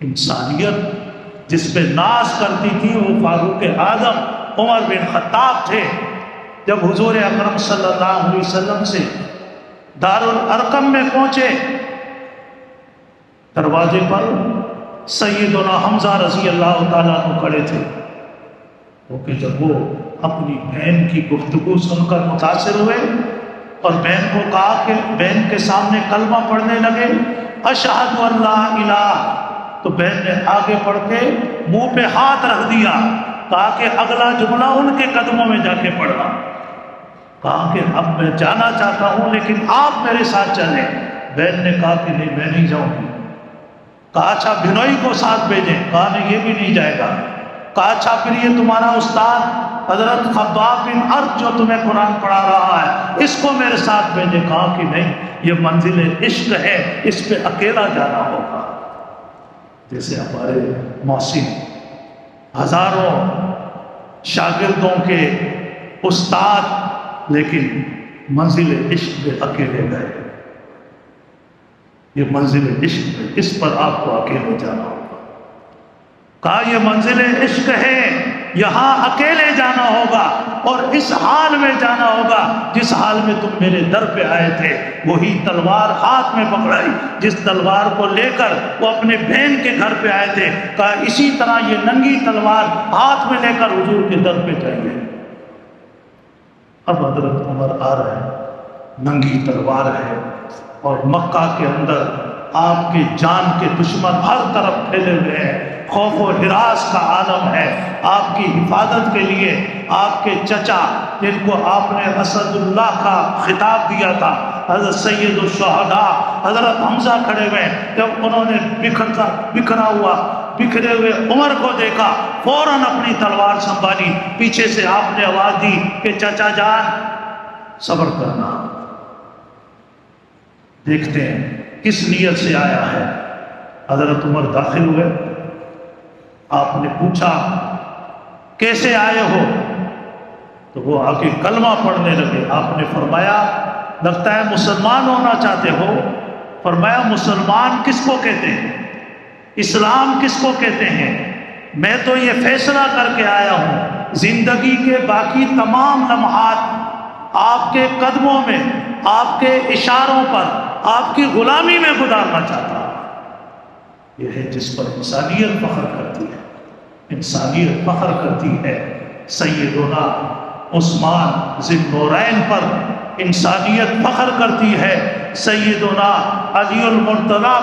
انسانیت جس پہ ناز کرتی تھی وہ فاروق اعظم عمر بن خطاب تھے۔ جب حضور اکرم صلی اللہ علیہ وسلم سے دارالارقم میں پہنچے، دروازے پر سیدنا حمزہ رضی اللہ تعالیٰ عنہ کھڑے تھے، کیونکہ جب وہ اپنی بہن کی گفتگو سن کر متاثر ہوئے اور بہن کو کہا کہ بہن کے سامنے کلمہ پڑھنے لگے، اشہد ان لا الہ، تو بہن نے آگے بڑھ کے منہ پہ ہاتھ رکھ دیا، کہا کہ اگلا جملہ ان کے قدموں میں جا کے پڑھنا۔ کہا کہ اب میں جانا چاہتا ہوں لیکن آپ میرے ساتھ چلیں۔ بہن نے کہا کہ نہیں، میں نہیں جاؤں گی۔ کہا اچھا بھنوئی کو ساتھ بھیجیں، کہا نہیں یہ بھی نہیں جائے گا۔ کہا اچھا پھر یہ تمہارا استاد حضرت خباب بن ارد جو تمہیں قرآن پڑھا رہا ہے اس کو میرے ساتھ بھیجیں۔ کہا کہ نہیں، یہ منزل عشق ہے، اس پہ اکیلا جانا ہوگا۔ جیسے ہمارے محسن ہزاروں شاگردوں کے استاد، لیکن منزل عشق پہ اکیلے گئے۔ یہ منزل عشق ہے، اس پر آپ کو اکیلے جانا ہوگا۔ کہا یہ منزل عشق ہے، یہاں اکیلے جانا ہوگا اور اس حال میں جانا ہوگا جس حال میں تم میرے در پہ آئے تھے، وہی تلوار ہاتھ میں پکڑائی جس تلوار کو لے کر وہ اپنے بہن کے گھر پہ آئے تھے۔ کہا اسی طرح یہ ننگی تلوار ہاتھ میں لے کر حضور کے در پہ جائیے۔ اب حضرت عمر آ رہے ہیں، ننگی تلوار ہے، اور مکہ کے اندر آپ کے جان کے دشمن ہر طرف پھیلے ہوئے ہیں، خوف و ہراس کا عالم ہے۔ آپ کی حفاظت کے لیے آپ کے چچا جن کو آپ نے اسد اللہ کا خطاب دیا تھا، حضرت سید الشہداء حضرت حمزہ کھڑے ہوئے، جب انہوں نے بکھرے ہوئے عمر کو دیکھا، فوراً اپنی تلوار سنبھالی، پیچھے سے آپ نے آواز دی کہ چچا جان صبر کرنا۔ دیکھتے ہیں کس نیت سے آیا ہے۔ حضرت عمر داخل ہوئے، آپ نے پوچھا کیسے آئے ہو، تو وہ آ کے کلمہ پڑھنے لگے۔ آپ نے فرمایا لگتا ہے مسلمان ہونا چاہتے ہو؟ فرمایا مسلمان کس کو کہتے ہیں، اسلام کس کو کہتے ہیں؟ میں تو یہ فیصلہ کر کے آیا ہوں زندگی کے باقی تمام لمحات آپ کے قدموں میں، آپ کے اشاروں پر، آپ کی غلامی میں گزارنا چاہتا ہوں۔ یہ ہے جس پر انسانیت فخر کرتی ہے، انسانیت فخر کرتی ہے۔ سیدنا عثمان ذی النورین پر انسانیت فخر کرتی ہے، سیدنا علی المرتضیٰ